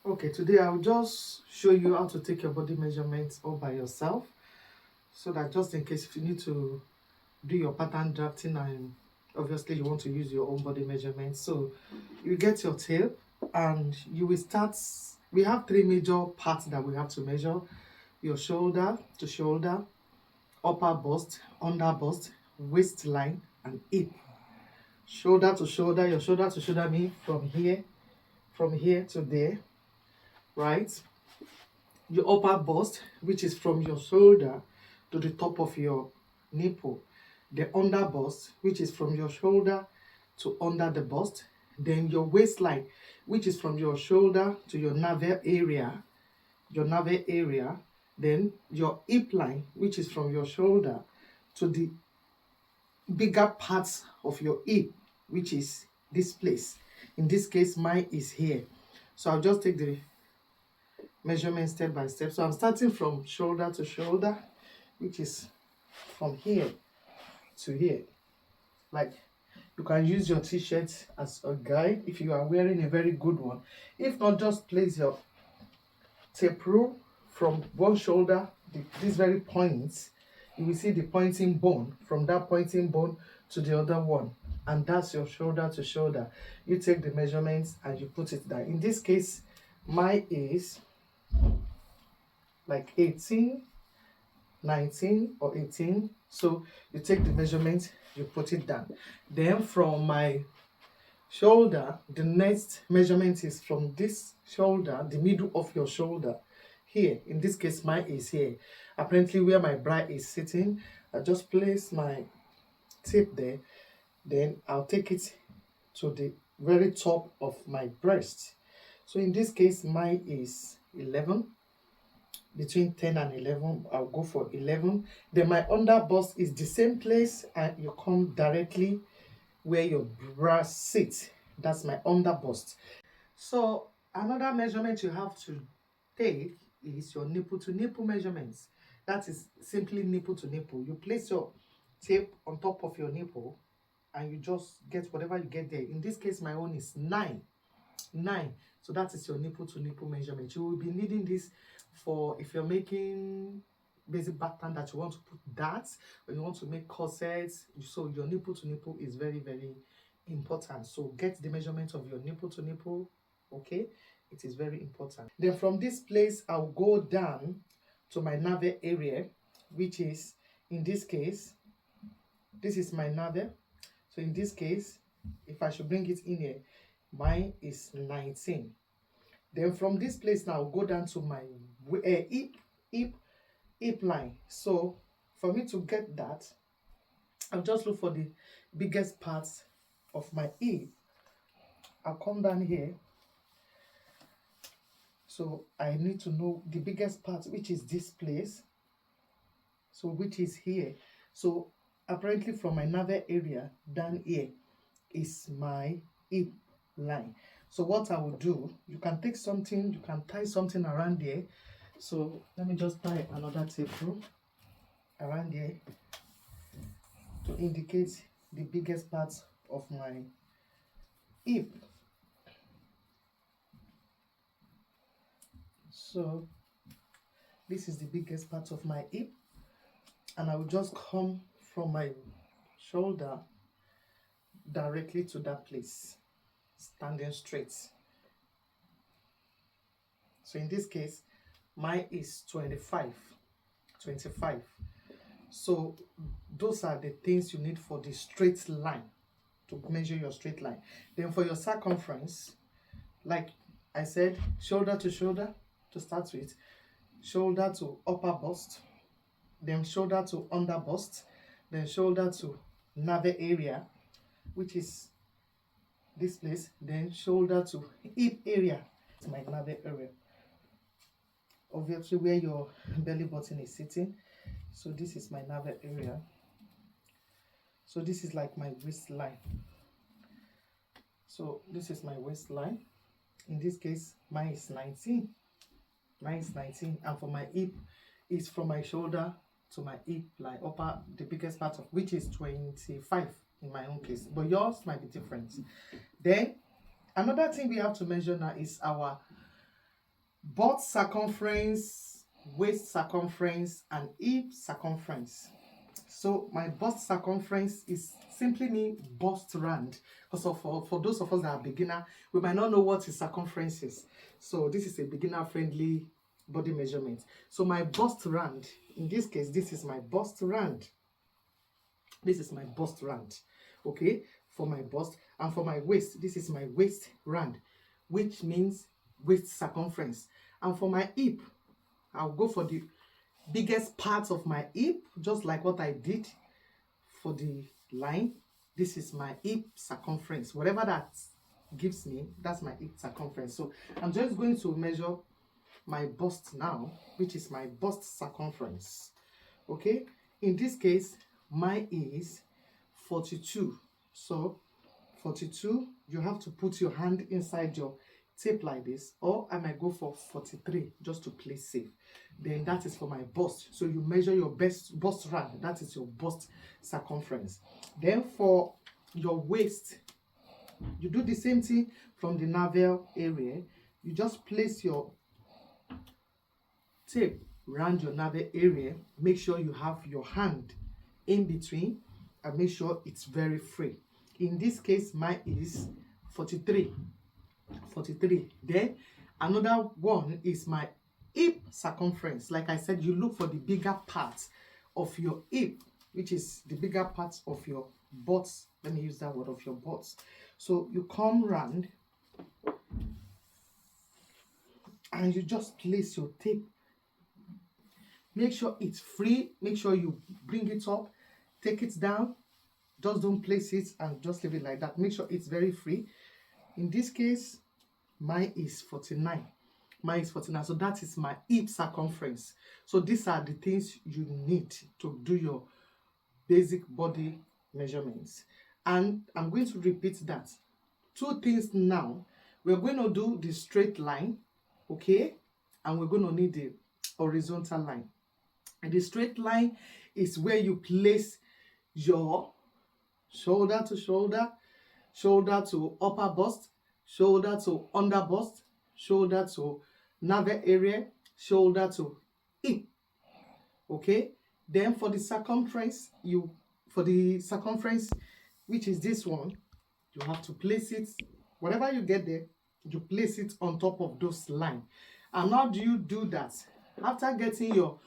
Okay, today I'll just show you how to take your body measurements all by yourself, so that just in case if you need to do your pattern drafting and obviously you want to use your own body measurements. So you get your tape and you will start. We have three major parts that we have to measure: your shoulder to shoulder, upper bust, under bust, waistline, and hip. Shoulder to shoulder, your shoulder to shoulder means from here to there, right? Your upper bust, which is from your shoulder to the top of your nipple. The under bust, which is from your shoulder to under the bust. Then your waistline, which is from your shoulder to your navel area, Then your hip line, which is from your shoulder to the bigger parts of your hip, which is this place. In this case, mine is here. So I'll just take the measurement step by step. So I'm starting from shoulder to shoulder, which is from here to here. Like, you can use your t-shirt as a guide if you are wearing a very good one. If not, just place your tape rule from one shoulder, this very point. You will see the pointing bone, from that pointing bone to the other one, and that's your shoulder to shoulder. You take the measurements and you put it down. In this case, mine is like 18, 19 or 18. So you take the measurement, you put it down. Then from my shoulder, the next measurement is from this shoulder, the middle of your shoulder here. In this case, mine is here. Apparently where my bra is sitting, I just place my tape there. Then I'll take it to the very top of my breast. So in this case, mine is 11. Between 10 and 11, I'll go for 11. Then my under bust is the same place, and you come directly where your bra sits. That's my under bust. So another measurement you have to take is your nipple to nipple measurements. That is simply nipple to nipple. You place your tape on top of your nipple and you just get whatever you get there. In this case, my own is 9. So that is your nipple to nipple measurement. You will be needing this for if you're making basic pattern that you want to put darts, or you want to make corsets. So your nipple to nipple is very, very important. So get the measurement of your nipple to nipple. Okay, it is very important. Then from this place, I'll go down to my navel area, which is, in this case, this is my navel. So in this case, if I should bring it in here, mine is 19. Then from this place now, I'll go down to my hip line. So for me to get that, I'll just look for the biggest parts of my hip. I'll come down here. So I need to know the biggest part, which is this place. So which is here. So apparently from my navel area down here is my hip line. So what I will do, you can take something, you can tie something around there. So let me just tie another tape rule around there to indicate the biggest part of my hip. So this is the biggest part of my hip, and I will just come from my shoulder directly to that place, standing straight. So in this case, mine is 25. So those are the things you need for the straight line, to measure your straight line. Then for your circumference, like I said, shoulder to shoulder to start with, shoulder to upper bust, then shoulder to under bust, then shoulder to navel area, which is this place, then shoulder to hip area. It's my navel area, obviously where your belly button is sitting. So this is my navel area. So this is like my waistline. So this is my waistline. In this case, mine is 19. And for my hip, is from my shoulder to my hip line, upper, the biggest part of which is 25 in my own case, but yours might be different. Then another thing we have to measure now is our butt circumference, waist circumference, and hip circumference. So my bust circumference is simply mean bust round. Because for those of us that are beginner, we might not know what is circumference is. So this is a beginner friendly body measurement. So my bust round, in this case, this is my bust round. This is my bust round. Okay, for my bust. And for my waist, this is my waist round, which means waist circumference. And for my hip, I'll go for the biggest part of my hip, just like what I did for the line. This is my hip circumference. Whatever that gives me, that's my hip circumference. So I'm just going to measure my bust now, which is my bust circumference. Okay, in this case, mine is 42. So 42, you have to put your hand inside your tape like this, or I might go for 43 just to play safe. Then that is for my bust. So you measure your bust round, that is your bust circumference. Then for your waist, you do the same thing from the navel area. You just place your tape around your navel area. Make sure you have your hand in between and make sure it's very free. In this case, mine is 43. Then another one is my hip circumference. Like I said, you look for the bigger part of your hip, which is the bigger part of your butt. Let me use that word, of your butt. So you come round and you just place your tape. Make sure it's free. Make sure you bring it up, take it down. Just don't place it and just leave it like that. Make sure it's very free. In this case, mine is 49. Mine is 49. So that is my hip circumference. So these are the things you need to do your basic body measurements. And I'm going to repeat that. Two things now. We're going to do the straight line, okay? And we're going to need the horizontal line. And the straight line is where you place your shoulder to shoulder, shoulder to upper bust, shoulder to under bust, shoulder to navel area, shoulder to hip. Okay? Then for the circumference, which is this one, you have to place it, whatever you get there, you place it on top of those lines. And how do you do that? After getting your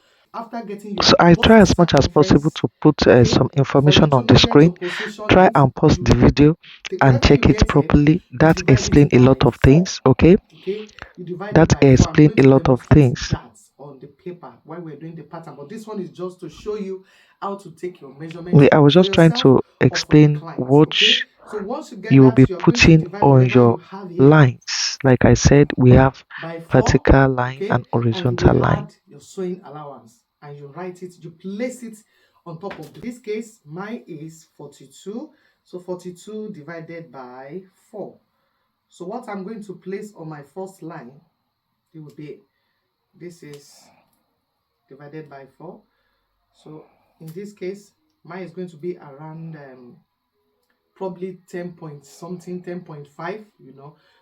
So I try bust as much as possible circumference, to put okay, some for you information to on the know where to screen. position Try it, and pause the you video take and whatever you check it get here, properly. you That divide explain it a lot by of 4. things. Okay, Okay, you divide it that by 4. I'm explain going a to lot of demonstrate things. that on the paper while we're doing the pattern, but this one is just to show you how to take your measurements I was for just trying yourself to or for the explain clients. what Okay, so once you get you will that, be you are going to putting divide on whatever your you have here lines. Like I said, we have by 4, vertical line okay, and and you will horizontal line. add your sewing allowance and you write it, you place it on top of this case. Mine is 42, so 42 divided by 4. So what I'm going to place on my first line, it will be, this is divided by 4. So in this case, mine is going to be around probably 10 point something, 10.5,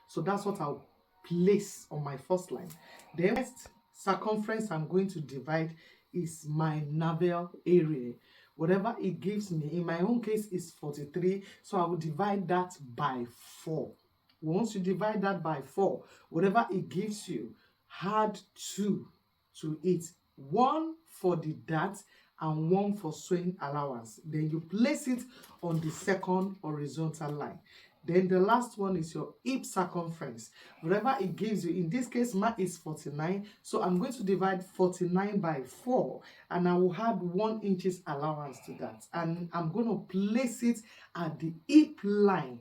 so that's what I'll place on my first line. The next circumference I'm going to divide is my navel area. Whatever it gives me, in my own case is 43, so I will divide that by 4. Once you divide that by 4, whatever it gives you, add 2 to it, 1 for the dart and 1 for sewing allowance. Then you place it on the second horizontal line. Then the last one is your hip circumference. Whatever it gives you, in this case, mine is 49. So I'm going to divide 49 by 4 and I will add 1 inches allowance to that. And I'm going to place it at the hip line.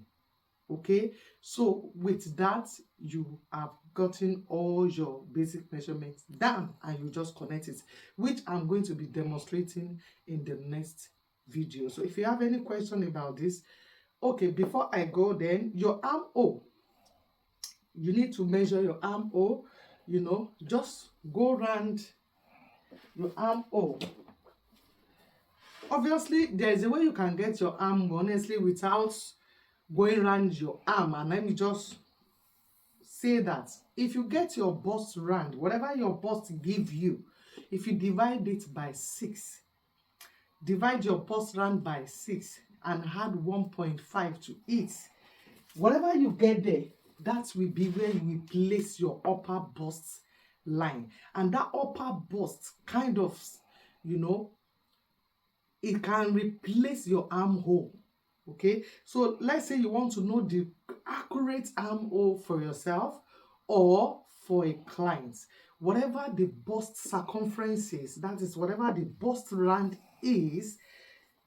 Okay, so with that, you have gotten all your basic measurements down and you just connect it, which I'm going to be demonstrating in the next video. So if you have any question about this, okay, before I go, then your armhole, you need to measure your armhole, just go around your armhole. Obviously, there is a way you can get your arm honestly without going around your arm, and let me just say that if you get your bust round, whatever your bust give you, if you divide it by 6, divide your bust round by 6 and add 1.5 to it, whatever you get there, that will be where you will place your upper bust line. And that upper bust kind of, you know, it can replace your armhole. Okay, so let's say you want to know the accurate armhole for yourself or for a client. Whatever the bust circumference is, that is whatever the bust round is,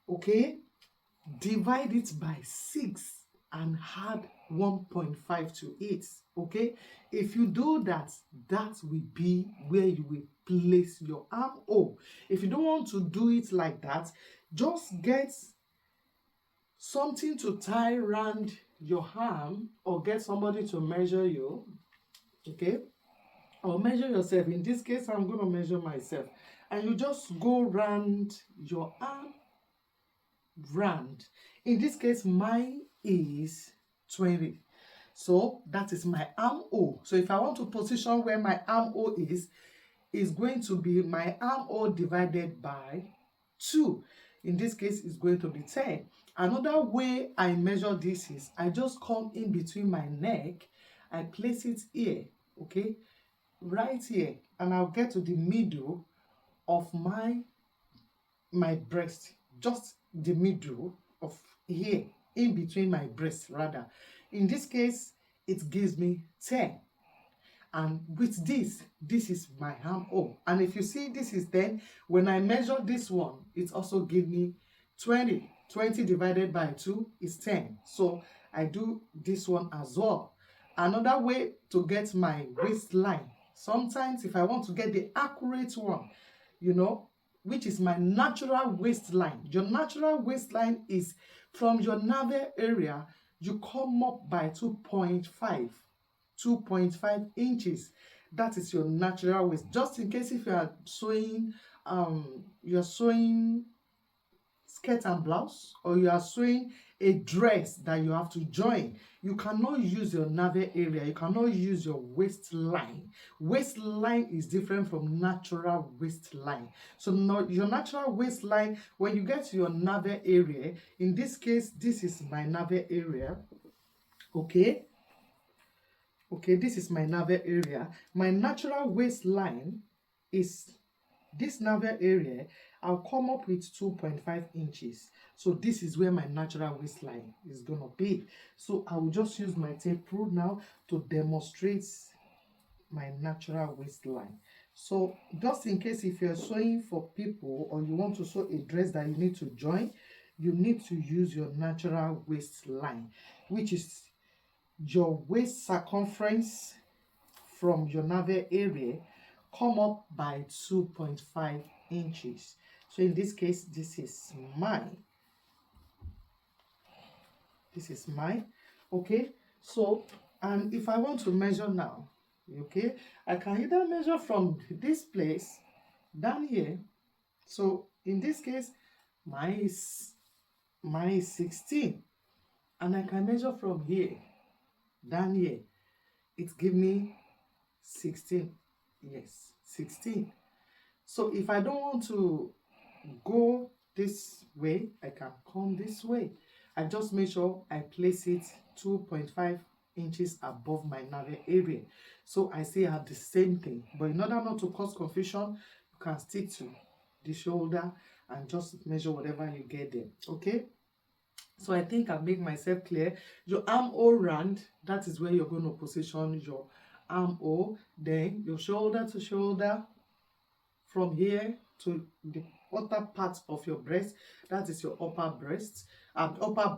okay, divide it by 6 and add 1.5 to it. Okay, if you do that, that will be where you will place your armhole. If you don't want to do it like that, just get something to tie around your arm or get somebody to measure you. Okay, or measure yourself. In this case, I'm going to measure myself, and you just go round your arm round. In this case, mine is 20, so that is my armhole. So if I want to position where my armhole is going to be my armhole divided by 2. In this case, it's going to be 10. Another way I measure this is I just come in between my neck, I place it here, okay, right here, and I'll get to the middle of my breast, just the middle of here, in between my breasts rather. In this case, it gives me 10. And with this is my armhole. And if you see this is 10, when I measure this one, it also gives me 20. 20 divided by 2 is 10. So I do this one as well. Another way to get my waistline, sometimes if I want to get the accurate one, you know, which is my natural waistline. Your natural waistline is from your navel area, you come up by 2.5 inches. That is your natural waist. Just in case if you are sewing skirt and blouse, or you are sewing a dress that you have to join, you cannot use your navel area, you cannot use your waistline. Waistline is different from natural waistline. So your natural waistline, when you get to your navel area, in this case, this is my navel area, okay, this is my navel area. My natural waistline is this navel area. I'll come up with 2.5 inches. So this is where my natural waistline is going to be. So I will just use my tape rule now to demonstrate my natural waistline. So just in case if you're sewing for people or you want to sew a dress that you need to join, you need to use your natural waistline, which is your waist circumference from your navel area come up by 2.5 inches. So in this case, this is mine. Okay, so and if I want to measure now, okay, I can either measure from this place down here. So in this case, mine is 16, and I can measure from here down here. It gives me 16. Yes, 16. So if I don't want to go this way, I can come this way. I just make sure I place it 2.5 inches above my navel area. So I still have the same thing. But in order not to cause confusion, you can stick to the shoulder and just measure whatever you get there. Okay? So I think I've made myself clear. Your armhole round, that is where you're going to position your armhole. Then your shoulder to shoulder, from here to the upper part of your breast, that is your upper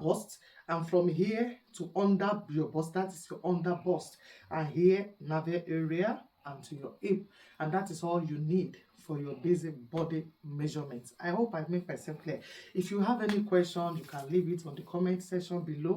bust, and from here to under your bust, that is your under bust, and here navel area and to your hip, and that is all you need for your basic body measurements. I hope I make myself clear. If you have any questions, you can leave it on the comment section below.